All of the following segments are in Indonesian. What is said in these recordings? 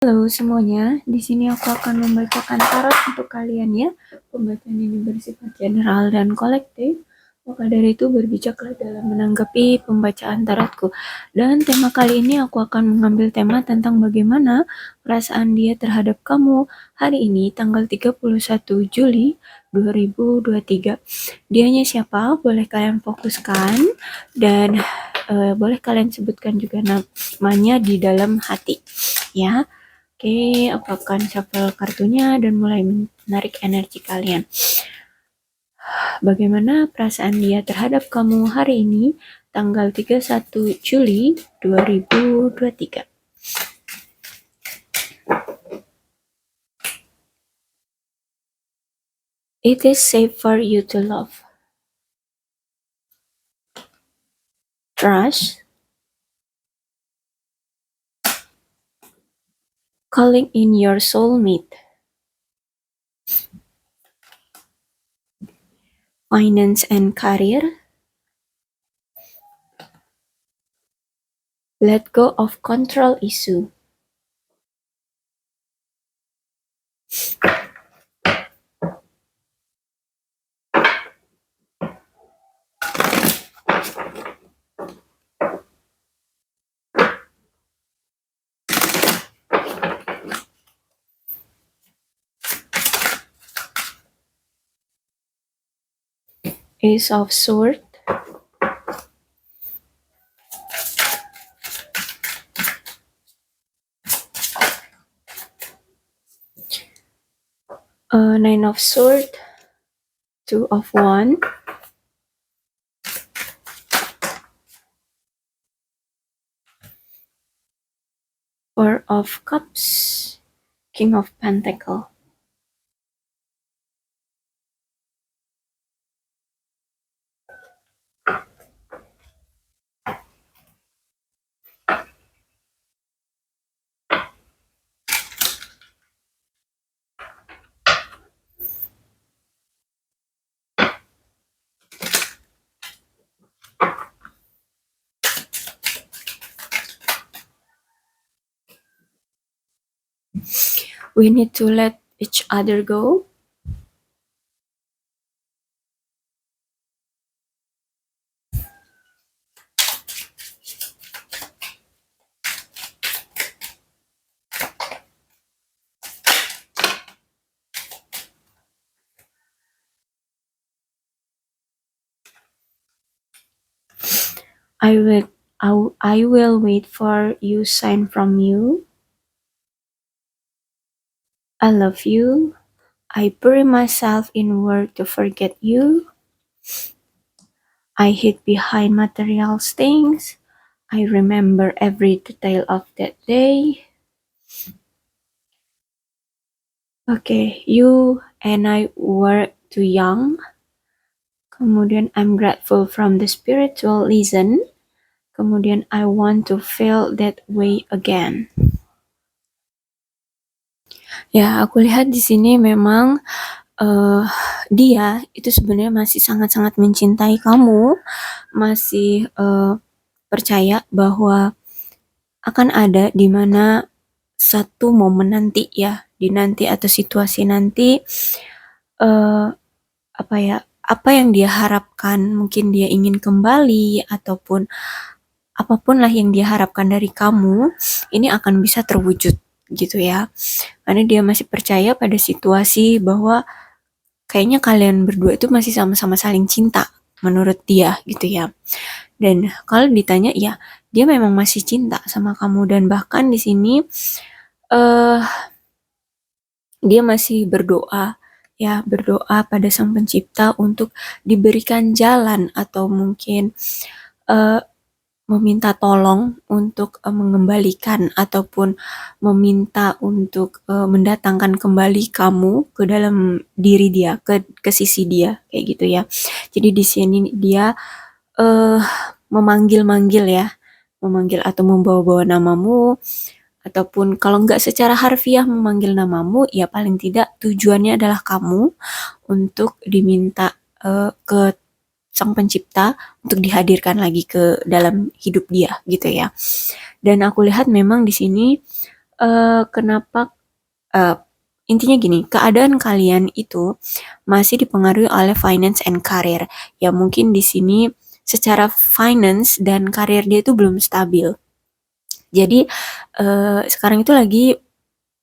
Halo semuanya, di sini aku akan membacakan tarot untuk kalian ya. Pembacaan ini bersifat general dan kolektif. Maka dari itu berbijaklah dalam menanggapi pembacaan tarotku. Dan tema kali ini aku akan mengambil tema tentang bagaimana perasaan dia terhadap kamu hari ini tanggal 31 Juli 2023. Dianya siapa? Boleh kalian fokuskan dan boleh kalian sebutkan juga namanya di dalam hati ya. Oke, aku akan shuffle kartunya dan mulai menarik energi kalian. Bagaimana perasaan dia terhadap kamu hari ini, tanggal 31 Juli 2023? It is safe for you to love. Trust. Calling in your soulmate. Finance and career. Let go of control issue. Ace of Swords. Nine of Swords. Two of Wands. Four of Cups. King of Pentacles. We need to let each other go. I will wait for you sign from you. I love you. I bury myself in work to forget you. I hid behind material things. I remember every detail of that day. Okay, you and I were too young. Kemudian I'm grateful from the spiritual lesson. Kemudian I want to feel that way again. Ya, aku lihat di sini memang dia itu sebenarnya masih sangat-sangat mencintai kamu, masih percaya bahwa akan ada di mana satu momen nanti ya, di nanti atau situasi nanti apa yang dia harapkan, mungkin dia ingin kembali ataupun apapun lah yang dia harapkan dari kamu, ini akan bisa terwujud gitu ya. Karena dia masih percaya pada situasi bahwa kayaknya kalian berdua itu masih sama-sama saling cinta menurut dia gitu ya. Dan kalau ditanya ya, dia memang masih cinta sama kamu dan bahkan di sini dia masih berdoa ya, berdoa pada Sang Pencipta untuk diberikan jalan atau mungkin meminta tolong untuk mengembalikan ataupun meminta untuk mendatangkan kembali kamu ke dalam diri dia, ke sisi dia kayak gitu ya. Jadi di sini dia memanggil-manggil ya, memanggil atau membawa-bawa namamu ataupun kalau nggak secara harfiah memanggil namamu, ya paling tidak tujuannya adalah kamu untuk diminta ke Sang Pencipta untuk dihadirkan lagi ke dalam hidup dia gitu ya. Dan aku lihat memang di sini kenapa eh, intinya gini, keadaan kalian itu masih dipengaruhi oleh finance and career. Ya mungkin di sini secara finance dan karir dia itu belum stabil. Jadi sekarang itu lagi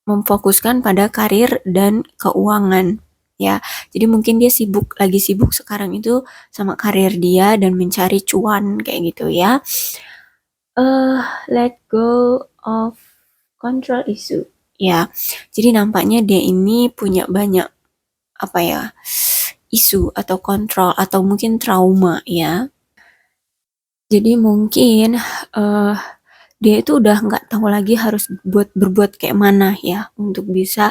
memfokuskan pada karir dan keuangan. Ya, jadi mungkin dia lagi sibuk sekarang itu sama karir dia dan mencari cuan kayak gitu ya. Let go of control issue. Ya, jadi nampaknya dia ini punya banyak apa ya, isu atau kontrol atau mungkin trauma ya. Jadi mungkin eh dia itu udah nggak tahu lagi harus berbuat kayak mana ya untuk bisa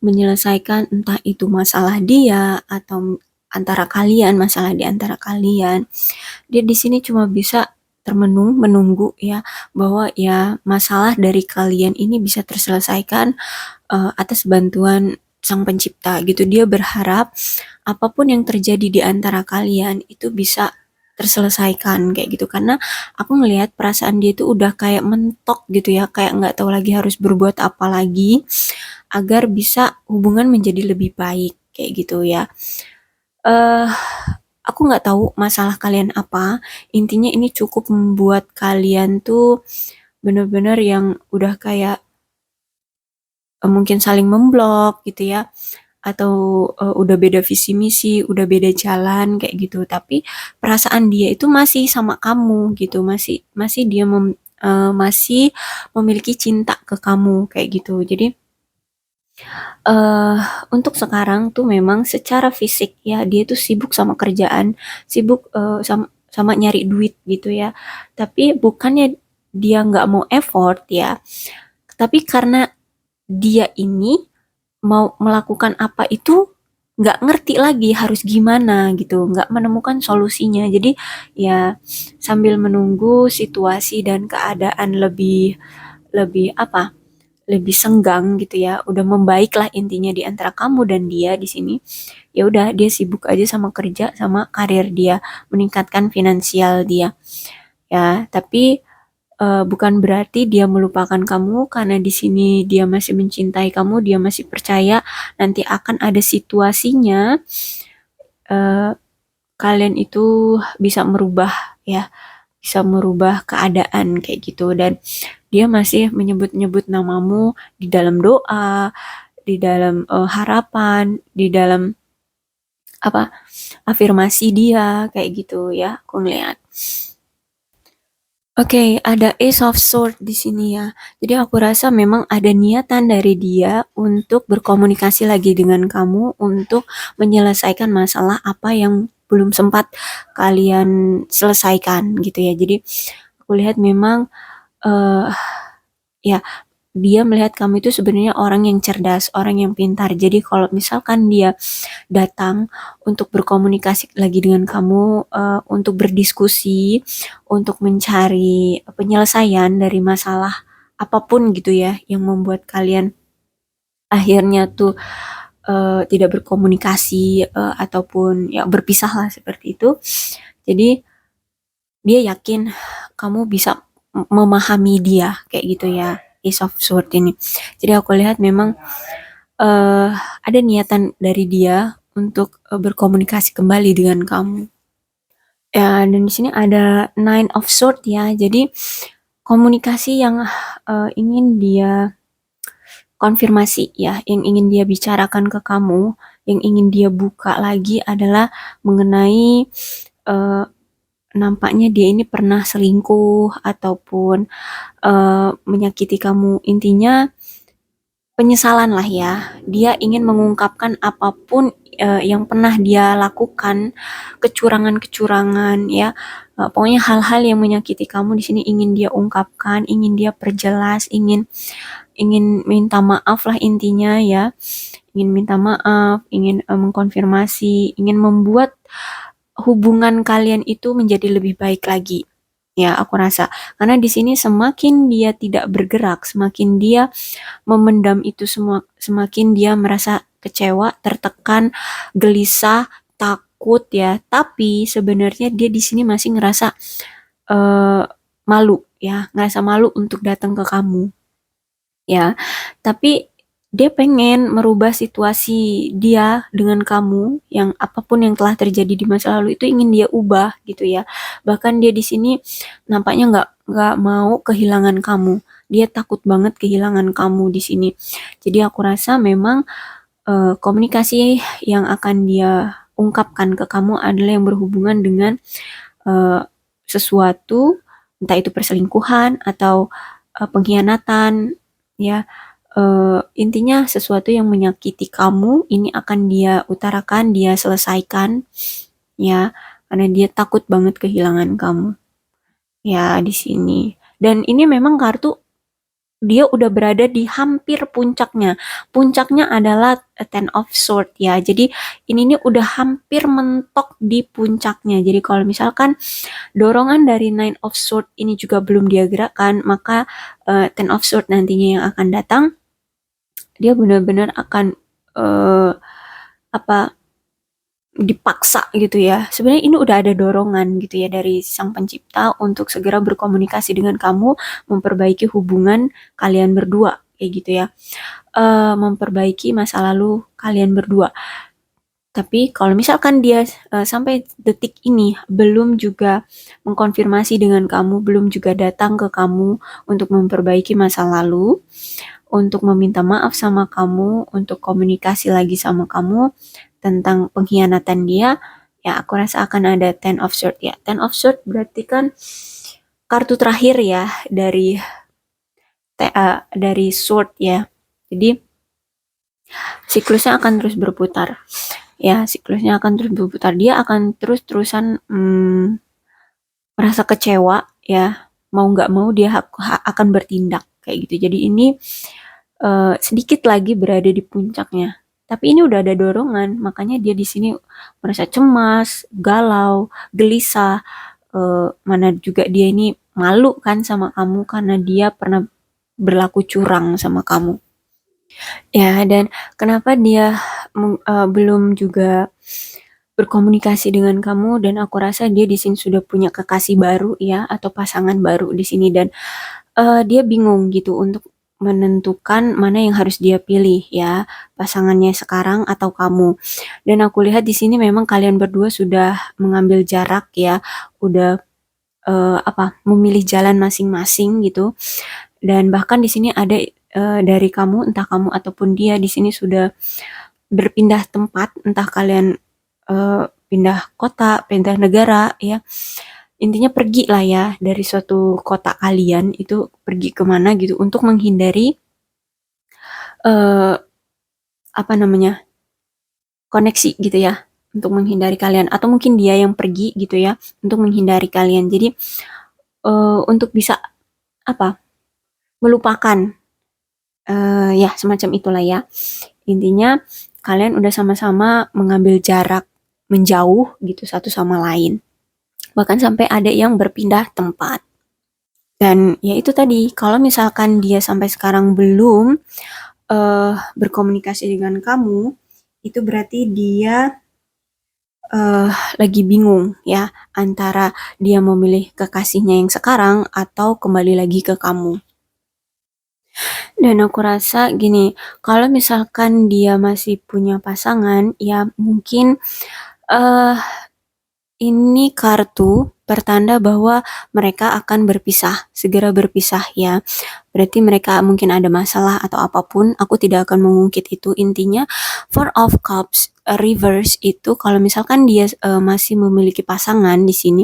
menyelesaikan entah itu masalah dia atau antara kalian, masalah di antara kalian. Dia di sini cuma bisa menunggu ya bahwa ya masalah dari kalian ini bisa terselesaikan atas bantuan Sang Pencipta gitu. Dia berharap apapun yang terjadi di antara kalian itu bisa terselesaikan kayak gitu, karena aku ngelihat perasaan dia itu udah kayak mentok gitu ya, kayak nggak tahu lagi harus berbuat apa lagi agar bisa hubungan menjadi lebih baik kayak gitu ya. eh aku nggak tahu masalah kalian apa, intinya ini cukup membuat kalian tuh bener-bener yang udah kayak mungkin saling memblok gitu ya, atau udah beda visi misi, udah beda jalan kayak gitu. Tapi perasaan dia itu masih sama kamu gitu, masih masih dia masih memiliki cinta ke kamu kayak gitu. Jadi eh untuk sekarang tuh memang secara fisik ya dia tuh sibuk sama kerjaan, sibuk sama nyari duit gitu ya. Tapi bukannya dia nggak mau effort ya, tapi karena dia ini mau melakukan apa itu nggak ngerti lagi harus gimana gitu, nggak menemukan solusinya. Jadi ya sambil menunggu situasi dan keadaan lebih lebih apa, lebih senggang gitu ya, udah membaik lah intinya di antara kamu dan dia di sini. Ya udah dia sibuk aja sama kerja sama karir dia, meningkatkan finansial dia. Ya, tapi bukan berarti dia melupakan kamu, karena di sini dia masih mencintai kamu, dia masih percaya nanti akan ada situasinya eh, kalian itu bisa merubah ya, bisa merubah keadaan kayak gitu. Dan dia masih menyebut-nyebut namamu di dalam doa, di dalam harapan, di dalam apa, afirmasi dia kayak gitu ya, aku ngeliat. Oke, ada Ace of Sword di sini ya. Jadi aku rasa memang ada niatan dari dia untuk berkomunikasi lagi dengan kamu untuk menyelesaikan masalah apa yang belum sempat kalian selesaikan gitu ya. Jadi aku lihat memang eh ya dia melihat kamu itu sebenarnya orang yang cerdas, orang yang pintar. Jadi kalau misalkan dia datang untuk berkomunikasi lagi dengan kamu, untuk berdiskusi, untuk mencari penyelesaian dari masalah apapun gitu ya, yang membuat kalian akhirnya tuh tidak berkomunikasi ataupun ya berpisah lah seperti itu. Jadi dia yakin kamu bisa memahami dia kayak gitu ya, Ace of Sword ini. Jadi aku lihat memang eh ada niatan dari dia untuk berkomunikasi kembali dengan kamu. Ya, dan di sini ada Nine of Sword ya. Jadi komunikasi yang ingin dia konfirmasi ya, yang ingin dia bicarakan ke kamu, yang ingin dia buka lagi adalah mengenai eh, nampaknya dia ini pernah selingkuh ataupun menyakiti kamu. Intinya penyesalan lah ya. Dia ingin mengungkapkan apapun yang pernah dia lakukan, kecurangan-kecurangan ya. Pokoknya hal-hal yang menyakiti kamu di sini ingin dia ungkapkan, ingin dia perjelas, ingin ingin minta maaf lah intinya ya. Ingin minta maaf, ingin mengkonfirmasi, ingin membuat hubungan kalian itu menjadi lebih baik lagi. Ya, aku rasa karena di sini semakin dia tidak bergerak, semakin dia memendam itu semua, semakin dia merasa kecewa, tertekan, gelisah, takut ya. Tapi sebenarnya dia di sini masih ngerasa eh, malu ya, ngerasa malu untuk datang ke kamu. ya. Tapi dia pengen merubah situasi dia dengan kamu, yang apapun yang telah terjadi di masa lalu itu ingin dia ubah gitu ya. Bahkan dia di sini nampaknya nggak mau kehilangan kamu. Dia takut banget kehilangan kamu di sini. Jadi aku rasa memang komunikasi yang akan dia ungkapkan ke kamu adalah yang berhubungan dengan eh, sesuatu, entah itu perselingkuhan atau pengkhianatan, ya. Intinya sesuatu yang menyakiti kamu ini akan dia utarakan, dia selesaikan, ya, karena dia takut banget kehilangan kamu, ya, di sini. Dan ini memang kartu dia udah berada di hampir puncaknya. Puncaknya adalah Ten of Sword ya. Jadi ini nih udah hampir mentok di puncaknya. Jadi kalau misalkan dorongan dari Nine of Sword ini juga belum dia gerakkan, maka Ten of Sword nantinya yang akan datang, dia benar-benar akan eh, apa dipaksa gitu ya. Sebenarnya ini udah ada dorongan gitu ya dari Sang Pencipta untuk segera berkomunikasi dengan kamu, memperbaiki hubungan kalian berdua kayak gitu ya. Memperbaiki masa lalu kalian berdua. Tapi kalau misalkan dia sampai detik ini belum juga mengkonfirmasi dengan kamu, belum juga datang ke kamu untuk memperbaiki masa lalu, untuk meminta maaf sama kamu, untuk komunikasi lagi sama kamu tentang pengkhianatan dia, ya aku rasa akan ada Ten of Swords ya. Ten of Swords berarti kan kartu terakhir ya dari sword ya. Jadi siklusnya akan terus berputar. Ya, siklusnya akan terus berputar. Dia akan terus-terusan merasa kecewa ya. Mau nggak mau dia akan bertindak kayak gitu. Jadi ini sedikit lagi berada di puncaknya. Tapi ini udah ada dorongan, makanya dia di sini merasa cemas, galau, gelisah. Mana juga dia ini malu kan sama kamu karena dia pernah berlaku curang sama kamu. Ya, dan kenapa dia belum juga berkomunikasi dengan kamu, dan aku rasa dia di sini sudah punya kekasih baru ya atau pasangan baru di sini, dan dia bingung gitu untuk menentukan mana yang harus dia pilih ya, pasangannya sekarang atau kamu. Dan aku lihat di sini memang kalian berdua sudah mengambil jarak ya, udah memilih jalan masing-masing gitu. Dan bahkan di sini ada dari kamu, entah kamu ataupun dia di sini sudah berpindah tempat, entah kalian pindah kota, pindah negara ya. Intinya pergi lah ya dari suatu kota kalian itu, pergi kemana gitu untuk menghindari eh, apa namanya koneksi gitu ya, untuk menghindari kalian, atau mungkin dia yang pergi gitu ya untuk menghindari kalian. Jadi untuk bisa apa melupakan ya semacam itulah ya. Intinya kalian udah sama-sama mengambil jarak, menjauh gitu satu sama lain. Bahkan sampai ada yang berpindah tempat. Dan ya itu tadi, kalau misalkan dia sampai sekarang belum berkomunikasi dengan kamu, itu berarti dia lagi bingung ya, antara dia memilih kekasihnya yang sekarang atau kembali lagi ke kamu. Dan aku rasa gini, kalau misalkan dia masih punya pasangan, ya mungkin eh ini kartu pertanda bahwa mereka akan berpisah, segera berpisah ya. Berarti mereka mungkin ada masalah atau apapun, aku tidak akan mengungkit itu. Intinya Four of Cups reverse itu kalau misalkan dia masih memiliki pasangan di sini,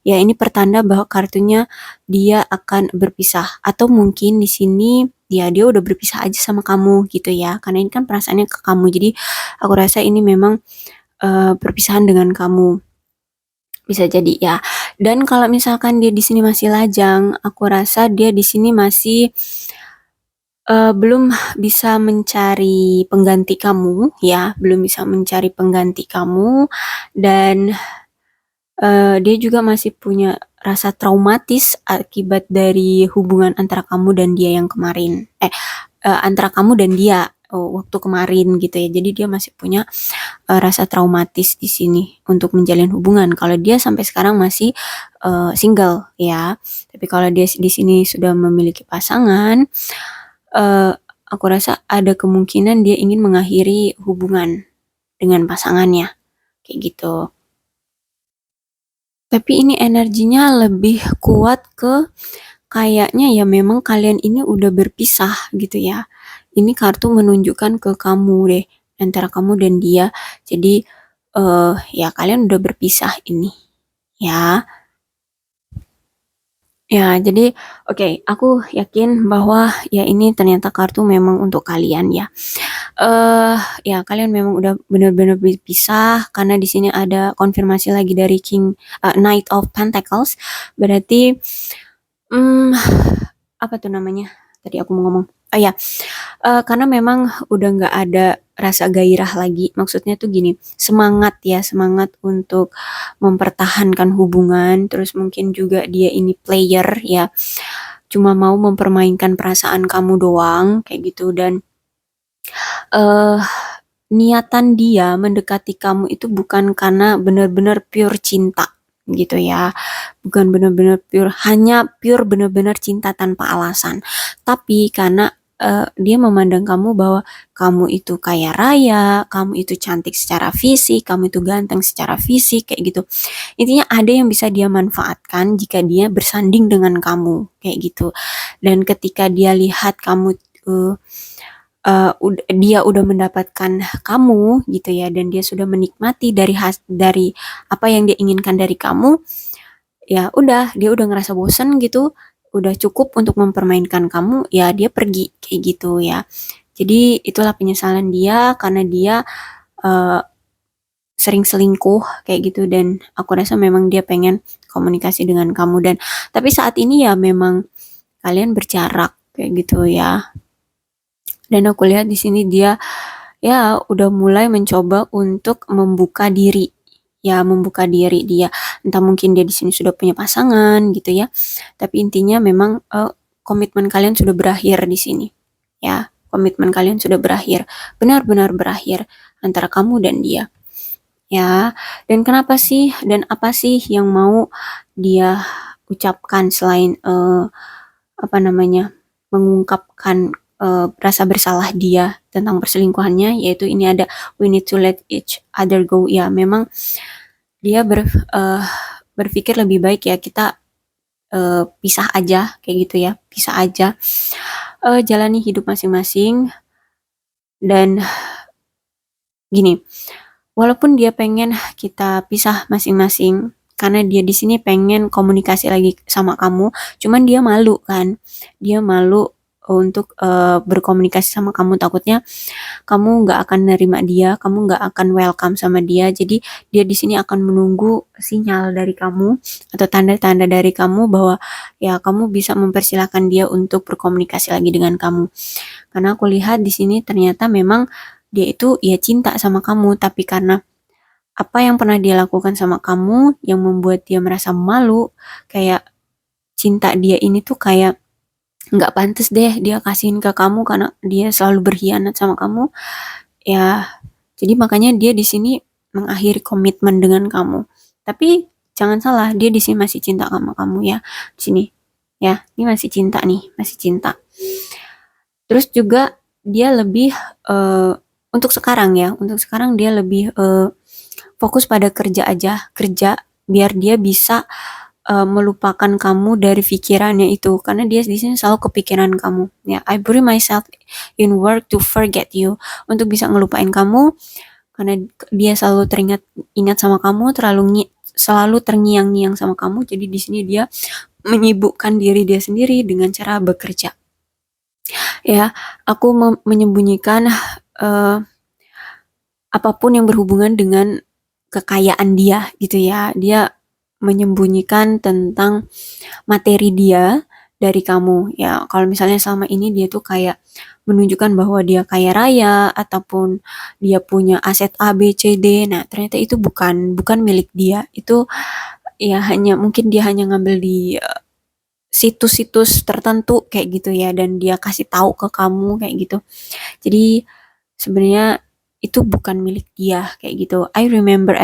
ya ini pertanda bahwa kartunya dia akan berpisah, atau mungkin di sini ya dia udah berpisah aja sama kamu gitu ya. Karena ini kan perasaannya ke kamu. Jadi aku rasa ini memang perpisahan dengan kamu. Bisa jadi ya. Dan kalau misalkan dia di sini masih lajang, aku rasa dia di sini masih belum bisa mencari pengganti kamu ya, belum bisa mencari pengganti kamu, dan dia juga masih punya rasa traumatis akibat dari hubungan antara kamu dan dia yang kemarin. Antara kamu dan dia waktu kemarin gitu ya. Jadi dia masih punya rasa traumatis di sini untuk menjalin hubungan. Kalau dia sampai sekarang masih single ya. Tapi kalau dia di sini sudah memiliki pasangan, eh, aku rasa ada kemungkinan dia ingin mengakhiri hubungan dengan pasangannya, kayak gitu. Tapi ini energinya lebih kuat ke kayaknya ya memang kalian ini udah berpisah gitu ya. Ini kartu menunjukkan ke kamu deh, antara kamu dan dia. Jadi ya kalian udah berpisah ini ya. Ya, jadi oke, aku yakin bahwa ya ini ternyata kartu memang untuk kalian ya. eh ya kalian memang udah benar-benar berpisah karena di sini ada konfirmasi lagi dari Knight of Pentacles. Berarti hmm, apa tuh namanya? Tadi aku mau ngomong. Oh ya, karena memang udah nggak ada rasa gairah lagi. Maksudnya tuh gini, semangat ya, semangat untuk mempertahankan hubungan. Terus mungkin juga dia ini player ya, cuma mau mempermainkan perasaan kamu doang kayak gitu. Dan eh niatan dia mendekati kamu itu bukan karena benar-benar pure cinta gitu ya, bukan benar-benar pure, hanya pure benar-benar cinta tanpa alasan, tapi karena dia memandang kamu bahwa kamu itu kaya raya, kamu itu cantik secara fisik, kamu itu ganteng secara fisik kayak gitu. Intinya ada yang bisa dia manfaatkan jika dia bersanding dengan kamu kayak gitu. Dan ketika dia lihat kamu uh, dia udah mendapatkan kamu gitu ya, dan dia sudah menikmati dari apa yang dia inginkan dari kamu, ya udah dia udah ngerasa bosen gitu, udah cukup untuk mempermainkan kamu, ya dia pergi kayak gitu ya. Jadi itulah penyesalan dia karena dia uh, sering selingkuh kayak gitu, dan aku rasa memang dia pengen komunikasi dengan kamu, dan tapi saat ini ya memang kalian berjarak kayak gitu ya. Dan aku lihat di sini dia ya udah mulai mencoba untuk membuka diri, ya membuka diri dia, entah mungkin dia di sini sudah punya pasangan gitu ya, tapi intinya memang komitmen kalian sudah berakhir di sini ya, komitmen kalian sudah berakhir, benar-benar berakhir antara kamu dan dia ya. Dan kenapa sih, dan apa sih yang mau dia ucapkan selain apa namanya, mengungkapkan rasa bersalah dia tentang perselingkuhannya, yaitu ini ada we need to let each other go ya. Memang dia berpikir lebih baik ya kita pisah aja kayak gitu ya, pisah aja, jalani hidup masing-masing. Dan gini, walaupun dia pengen kita pisah masing-masing karena dia di sini pengen komunikasi lagi sama kamu, cuman dia malu kan, dia malu untuk berkomunikasi sama kamu, takutnya kamu nggak akan nerima dia, kamu nggak akan welcome sama dia. Jadi dia di sini akan menunggu sinyal dari kamu atau tanda-tanda dari kamu bahwa ya kamu bisa mempersilahkan dia untuk berkomunikasi lagi dengan kamu. Karena aku lihat di sini ternyata memang dia itu ya cinta sama kamu, tapi karena apa yang pernah dia lakukan sama kamu yang membuat dia merasa malu, kayak cinta dia ini tuh kayak nggak pantas deh dia kasihin ke kamu karena dia selalu berkhianat sama kamu ya. Jadi makanya dia di sini mengakhiri komitmen dengan kamu. Tapi jangan salah, dia di sini masih cinta sama kamu ya. Di sini ya, ini masih cinta nih, masih cinta. Terus juga dia lebih eh, untuk sekarang ya, untuk sekarang dia lebih fokus pada kerja aja, kerja biar dia bisa melupakan kamu dari pikirannya itu, karena dia di sini selalu kepikiran kamu ya. I bury myself in work to forget you, untuk bisa ngelupain kamu karena dia selalu teringat ingat sama kamu, selalu terngiang-ngiang sama kamu. Jadi di sini dia menyibukkan diri dia sendiri dengan cara bekerja ya. Aku menyembunyikan uh, apapun yang berhubungan dengan kekayaan dia gitu ya. Dia menyembunyikan tentang materi dia dari kamu ya. Kalau misalnya selama ini dia tuh kayak menunjukkan bahwa dia kaya raya ataupun dia punya aset A B C D, nah ternyata itu bukan milik dia. Itu ya hanya mungkin dia hanya ngambil di situs-situs tertentu kayak gitu ya, dan dia kasih tahu ke kamu kayak gitu. Jadi sebenarnya itu bukan milik dia kayak gitu. I remember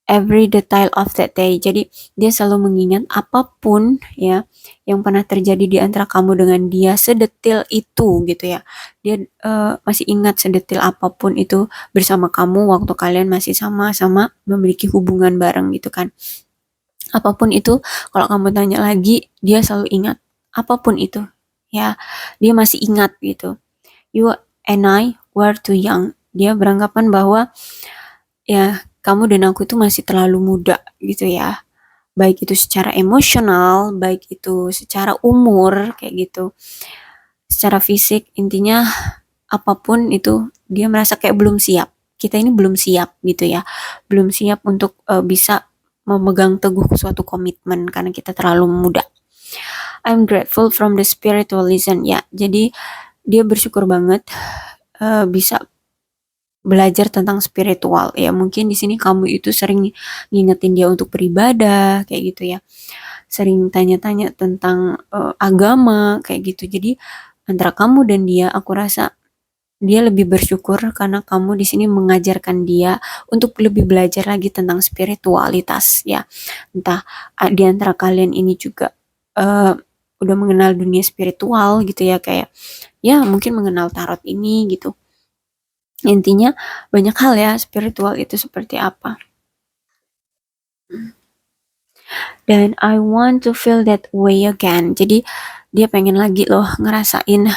every detail of that day. Jadi dia selalu mengingat apapun ya yang pernah terjadi di antara kamu dengan dia, sedetil itu gitu ya. Dia masih ingat sedetil apapun itu bersama kamu waktu kalian masih sama-sama memiliki hubungan bareng gitu kan. Apapun itu, kalau kamu tanya lagi, dia selalu ingat. Apapun itu, ya, dia masih ingat gitu. You and I were too young. Dia beranggapan bahwa ya kamu dan aku itu masih terlalu muda gitu ya. Baik itu secara emosional, baik itu secara umur kayak gitu. Secara fisik, intinya apapun itu dia merasa kayak belum siap. Kita ini belum siap gitu ya. Belum siap untuk bisa memegang teguh suatu komitmen karena kita terlalu muda. I'm grateful from the spiritual reason ya. Jadi dia bersyukur banget bisa belajar tentang spiritual ya. Mungkin di sini kamu itu sering ngingetin dia untuk beribadah kayak gitu ya. Sering tanya-tanya tentang agama kayak gitu. Jadi antara kamu dan dia, aku rasa dia lebih bersyukur karena kamu di sini mengajarkan dia untuk lebih belajar lagi tentang spiritualitas ya. Entah di antara kalian ini juga udah mengenal dunia spiritual gitu ya, kayak ya mungkin mengenal tarot ini gitu. Intinya banyak hal ya spiritual itu seperti apa. Dan I want to feel that way again. Jadi dia pengen lagi loh ngerasain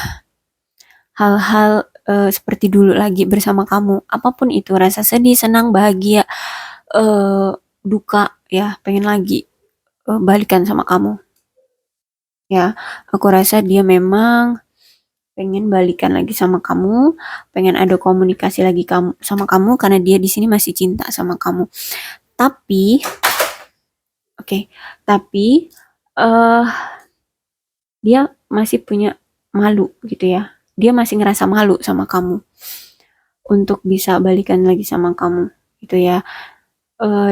hal-hal seperti dulu lagi bersama kamu. Apapun itu, rasa sedih, senang, bahagia, duka, ya pengen lagi balikan sama kamu. Ya, aku rasa dia memang pengen balikan lagi sama kamu, pengen ada komunikasi lagi sama kamu karena dia di sini masih cinta sama kamu. Tapi, tapi dia masih punya malu gitu ya. Dia masih ngerasa malu sama kamu untuk bisa balikan lagi sama kamu gitu ya.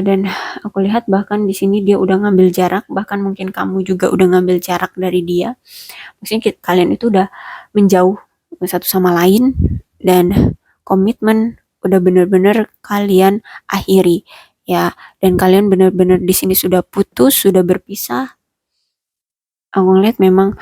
Dan aku lihat bahkan di sini dia udah ngambil jarak, bahkan mungkin kamu juga udah ngambil jarak dari dia. Maksudnya kalian itu udah menjauh satu sama lain dan komitmen udah bener-bener kalian akhiri ya, dan kalian bener-bener di sini sudah putus, sudah berpisah. Aku ngeliat memang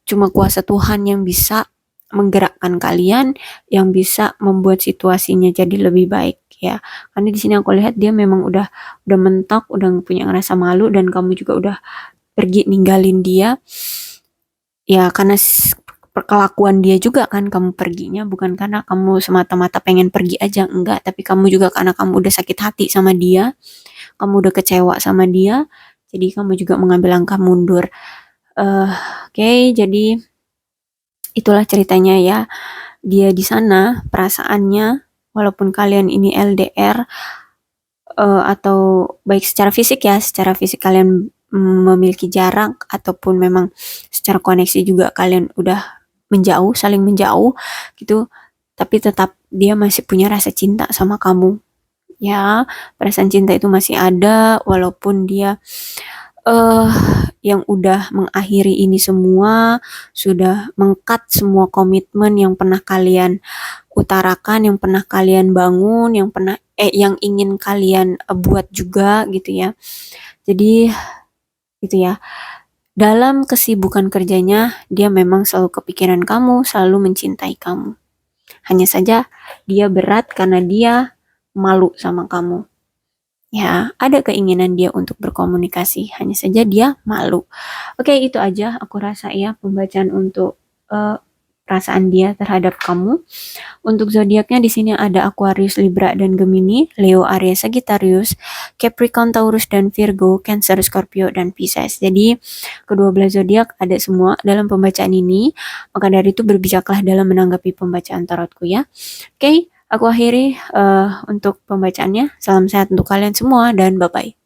cuma kuasa Tuhan yang bisa menggerakkan kalian, yang bisa membuat situasinya jadi lebih baik ya. Karena di sini aku lihat dia memang udah mentok, udah punya ngerasa malu, dan kamu juga udah pergi ninggalin dia. Ya karena perkelakuan dia juga kan kamu perginya, bukan karena kamu semata-mata pengen pergi aja, enggak, tapi kamu juga karena kamu udah sakit hati sama dia, kamu udah kecewa sama dia, jadi kamu juga mengambil langkah mundur. Oke, jadi itulah ceritanya ya. Dia di sana perasaannya, walaupun kalian ini LDR atau baik secara fisik ya, secara fisik kalian memiliki jarak ataupun memang secara koneksi juga kalian udah menjauh, saling menjauh gitu, tapi tetap dia masih punya rasa cinta sama kamu. Ya, perasaan cinta itu masih ada walaupun dia yang udah mengakhiri ini semua, sudah mengkat semua komitmen yang pernah kalian utarakan, yang pernah kalian bangun, yang ingin kalian buat juga gitu ya. Jadi gitu ya. Dalam kesibukan kerjanya, dia memang selalu kepikiran kamu, selalu mencintai kamu. Hanya saja dia berat karena dia malu sama kamu. Ya, ada keinginan dia untuk berkomunikasi, hanya saja dia malu. Oke, itu aja aku rasa ya pembacaan untuk perasaan dia terhadap kamu. Untuk zodiaknya di sini ada Aquarius, Libra, dan Gemini, Leo, Aries, Sagittarius, Capricorn, Taurus, dan Virgo, Cancer, Scorpio, dan Pisces. Jadi kedua belas zodiak ada semua dalam pembacaan ini. Maka dari itu berbijaklah dalam menanggapi pembacaan tarotku ya. Oke, aku akhiri untuk pembacaannya. Salam sehat untuk kalian semua dan bye-bye.